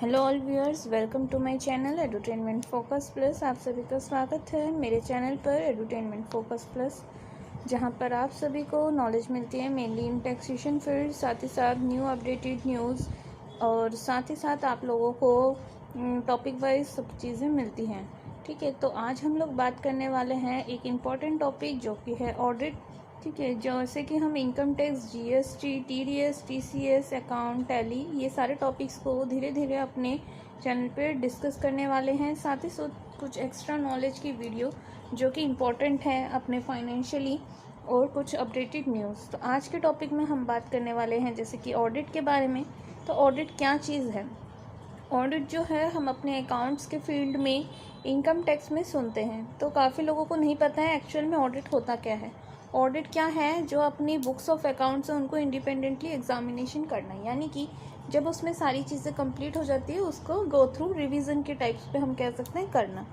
Hello all viewers, welcome to my channel edutainment focus plus. आप सभी का स्वागत है मेरे चैनल पर एडुटेनमेंट फोकस प्लस, जहां पर आप सभी को नॉलेज मिलती है मेनली इन टैक्सेशन फील्ड, साथ ही साथ न्यू अपडेटेड न्यूज़ और साथ ही साथ आप लोगों को टॉपिक वाइज सब चीज़ें मिलती हैं। ठीक है, तो आज हम लोग बात करने वाले हैं एक इम्पॉर्टेंट टॉपिक जो कि है ऑडिट। ठीक है, जैसे कि हम income tax, GST, TDS, TCS, account, tally, ये सारे टॉपिक्स को धीरे धीरे अपने चैनल पे डिस्कस करने वाले हैं। साथ ही साथ कुछ एक्स्ट्रा नॉलेज की वीडियो जो कि इम्पोर्टेंट है अपने फाइनेंशियली, और कुछ अपडेटेड न्यूज़। तो आज के टॉपिक में हम बात करने वाले हैं जैसे कि ऑडिट के बारे में। तो ऑडिट क्या चीज़ है? ऑडिट जो है हम अपने अकाउंट्स के फील्ड में इनकम टैक्स में सुनते हैं, तो काफ़ी लोगों को नहीं पता है एक्चुअल में ऑडिट होता क्या है। ऑडिट क्या है? जो अपनी बुक्स ऑफ अकाउंट्स हैं उनको इंडिपेंडेंटली एग्जामिनेशन करना, यानी कि जब उसमें सारी चीज़ें कंप्लीट हो जाती है उसको गो थ्रू रिवीजन के टाइप्स पे हम कह सकते हैं करना।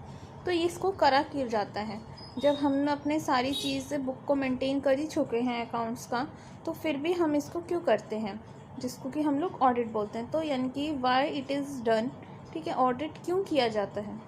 तो इसको करा किया जाता है जब हम अपने सारी चीज़ें बुक को मेंटेन कर ही चुके हैं अकाउंट्स का, तो फिर भी हम इसको क्यों करते हैं, जिसको कि हम लोग ऑडिट बोलते हैं। तो यानी कि वाई इट इज़ डन। ठीक है, ऑडिट क्यों किया जाता है?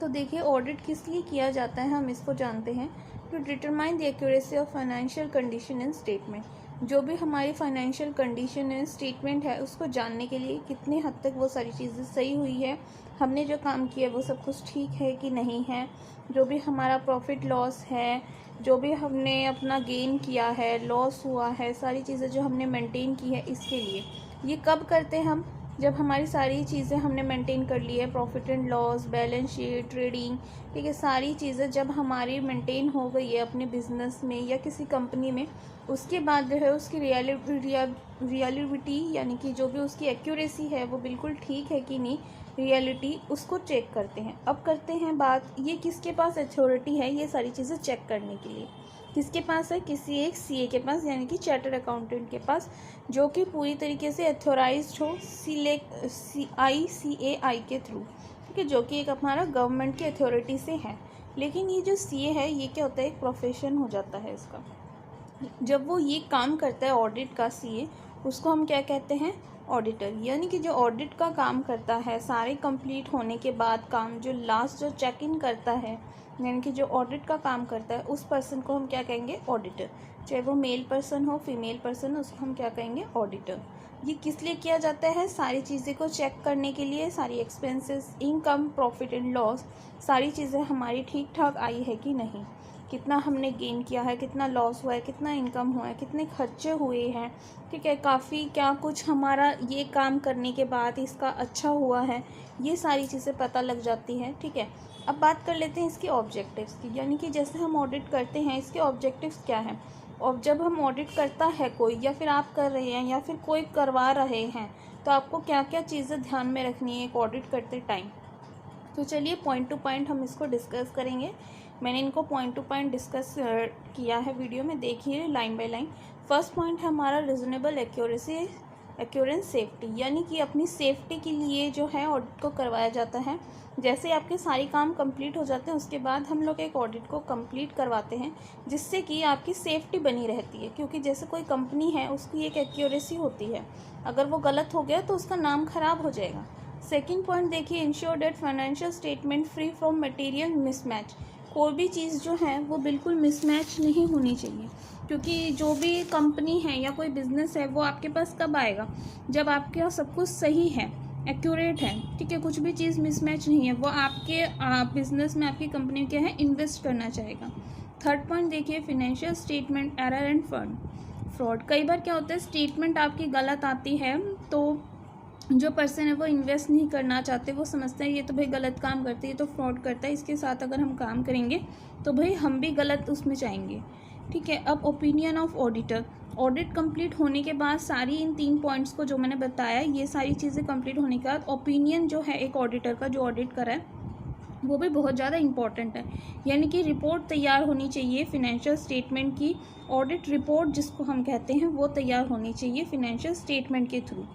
तो देखिए, ऑडिट किस लिए किया जाता है हम इसको जानते हैं। To determine the accuracy of financial condition in statement, जो भी हमारी फाइनेंशियल कंडीशन इन स्टेटमेंट है उसको जानने के लिए कितनी हद तक वो सारी चीज़ें सही हुई है, हमने जो काम किया वो सब कुछ ठीक है कि नहीं है, जो भी हमारा प्रॉफिट लॉस है, जो भी हमने अपना गेन किया है, लॉस हुआ है, सारी चीज़ें जो हमने मेंटेन की है, इसके लिए। ये कब करते हैं हम? जब हमारी सारी चीज़ें हमने मेंटेन कर ली है, profit and loss, balance sheet, trading, ठीक है, सारी चीज़ें जब हमारी मेंटेन हो गई है अपने बिजनेस में या किसी कंपनी में, उसके बाद जो है उसकी रियलिटी यानी कि जो भी उसकी एक्यूरेसी है वो बिल्कुल ठीक है कि नहीं, रियलिटी, उसको चेक करते हैं। अब करते हैं बात, ये किसके पास अथॉरिटी है ये सारी चीज़ें चेक करने के लिए? किसके पास है? किसी एक सीए के पास, यानी कि चार्टर्ड अकाउंटेंट के पास, जो कि पूरी तरीके से अथोराइज्ड हो CAI के थ्रू। ठीक है, जो कि एक हमारा गवर्नमेंट की अथॉरिटी से है। लेकिन ये जो सीए है ये क्या होता है, एक प्रोफेशन हो जाता है इसका। जब वो ये काम करता है ऑडिट का सीए, उसको हम क्या कहते हैं? ऑडिटर। यानी कि जो ऑडिट का काम करता है, सारे कंप्लीट होने के बाद काम, जो लास्ट जो चेक इन करता है, यानी कि जो ऑडिट का काम करता है, उस पर्सन को हम क्या कहेंगे? ऑडिटर। चाहे वो मेल पर्सन हो, फीमेल पर्सन हो, उसको हम क्या कहेंगे? ऑडिटर। ये किस लिए किया जाता है? सारी चीज़ें को चेक करने के लिए, सारी expenses, income, profit and loss, सारी चीज़ें हमारी ठीक ठाक आई है कि नहीं, कितना हमने गेन किया है, कितना लॉस हुआ है, कितना इनकम हुआ है, कितने खर्चे हुए हैं, ठीक है, काफ़ी क्या कुछ हमारा ये काम करने के बाद इसका अच्छा हुआ है, ये सारी चीज़ें पता लग जाती हैं। ठीक है, अब बात कर लेते हैं इसकी ऑब्जेक्टिव्स की, यानी कि जैसे हम ऑडिट करते हैं इसके ऑब्जेक्टिव्स क्या हैं। और जब हम ऑडिट करता है कोई, या फिर आप कर रहे हैं या फिर कोई करवा रहे हैं, तो आपको क्या क्या चीज़ें ध्यान में रखनी है एक ऑडिट करते टाइम। तो चलिए पॉइंट टू पॉइंट हम इसको डिस्कस करेंगे। मैंने इनको पॉइंट टू पॉइंट डिस्कस किया है वीडियो में, देखिए line by line. First point है हमारा रीजनेबल एक्यूरेंस सेफ्टी, यानी कि अपनी सेफ्टी के लिए जो है ऑडिट को करवाया जाता है। जैसे आपके सारे काम कंप्लीट हो जाते हैं उसके बाद हम लोग एक ऑडिट को कंप्लीट करवाते हैं, जिससे कि आपकी सेफ्टी बनी रहती है। क्योंकि जैसे कोई कंपनी है उसकी एक एक्यूरेसी होती है, अगर वो गलत हो गया तो उसका नाम खराब हो जाएगा। सेकेंड पॉइंट देखिए, ensure date financial statement free from material mismatch. कोई भी चीज़ जो है वो बिल्कुल मिसमैच नहीं होनी चाहिए, क्योंकि जो भी कंपनी है या कोई बिजनेस है वो आपके पास कब आएगा? जब आपके यहाँ सब कुछ सही है, एक्यूरेट है। ठीक है, कुछ भी चीज़ मिसमैच नहीं है, वो आपके बिजनेस में, आपकी कंपनी क्या है, इन्वेस्ट करना चाहेगा। थर्ड पॉइंट देखिए, financial statement error and fraud. कई बार क्या होता है, स्टेटमेंट आपकी गलत आती है, तो जो पर्सन है वो इन्वेस्ट नहीं करना चाहते, वो समझते हैं ये तो भाई गलत काम करते हैं, ये तो फ्रॉड करता है, इसके साथ अगर हम काम करेंगे तो भाई हम भी गलत उसमें जाएंगे। ठीक है, अब opinion of auditor. Audit complete होने के बाद सारी इन 3 पॉइंट्स को जो मैंने बताया, ये सारी चीज़ें कंप्लीट होने के बाद ओपिनियन जो है एक ऑडिटर का, जो ऑडिट करा है, वो भी बहुत ज़्यादा इम्पॉर्टेंट है। यानी कि रिपोर्ट तैयार होनी चाहिए फिनेंशियल स्टेटमेंट की, ऑडिट रिपोर्ट जिसको हम कहते हैं वो तैयार होनी चाहिए फिनेंशियल स्टेटमेंट के थ्रू।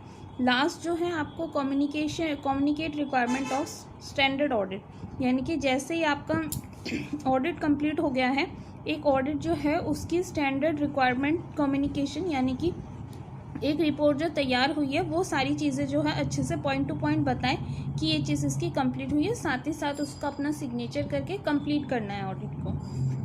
लास्ट जो है आपको communicate requirement of standard audit, यानी कि जैसे ही आपका ऑडिट कंप्लीट हो गया है, एक ऑडिट जो है उसकी स्टैंडर्ड रिक्वायरमेंट कम्युनिकेशन, यानी कि एक रिपोर्ट जो तैयार हुई है वो सारी चीज़ें जो है अच्छे से पॉइंट टू पॉइंट बताएं कि ये चीज़ इसकी कंप्लीट हुई है, साथ ही साथ उसका अपना सिग्नेचर करके कंप्लीट करना है ऑडिट को।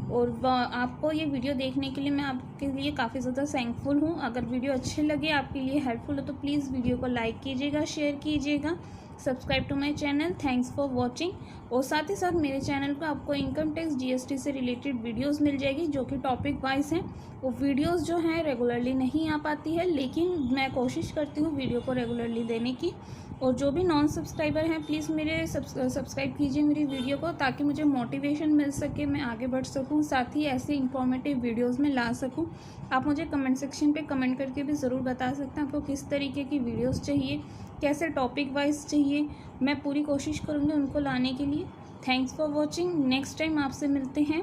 और आपको ये वीडियो देखने के लिए मैं आपके लिए काफ़ी ज़्यादा थैंकफुल हूँ। अगर वीडियो अच्छे लगे, आपके लिए हेल्पफुल हो, तो प्लीज़ वीडियो को लाइक कीजिएगा, शेयर कीजिएगा, subscribe to my channel. Thanks for watching. और साथ ही साथ मेरे चैनल पर आपको इनकम टैक्स जीएसटी से रिलेटेड वीडियोस मिल जाएगी जो कि टॉपिक वाइज हैं। वो वीडियोस जो हैं रेगुलरली नहीं आ पाती है, लेकिन मैं कोशिश करती हूँ वीडियो को रेगुलरली देने की। और जो भी नॉन सब्सक्राइबर हैं प्लीज़ मेरे सब्सक्राइब कीजिए मेरी वीडियो को, ताकि मुझे मोटिवेशन मिल सके, मैं आगे बढ़ सकूं, साथ ही ऐसे इंफॉर्मेटिव वीडियोस में ला सकूं। आप मुझे कमेंट सेक्शन पे कमेंट करके भी ज़रूर बता सकते हैं आपको किस तरीके की वीडियोस चाहिए, कैसे टॉपिक वाइज चाहिए। मैं पूरी कोशिश करूँगी उनको लाने के लिए। Thanks for watching. Next time आपसे मिलते हैं।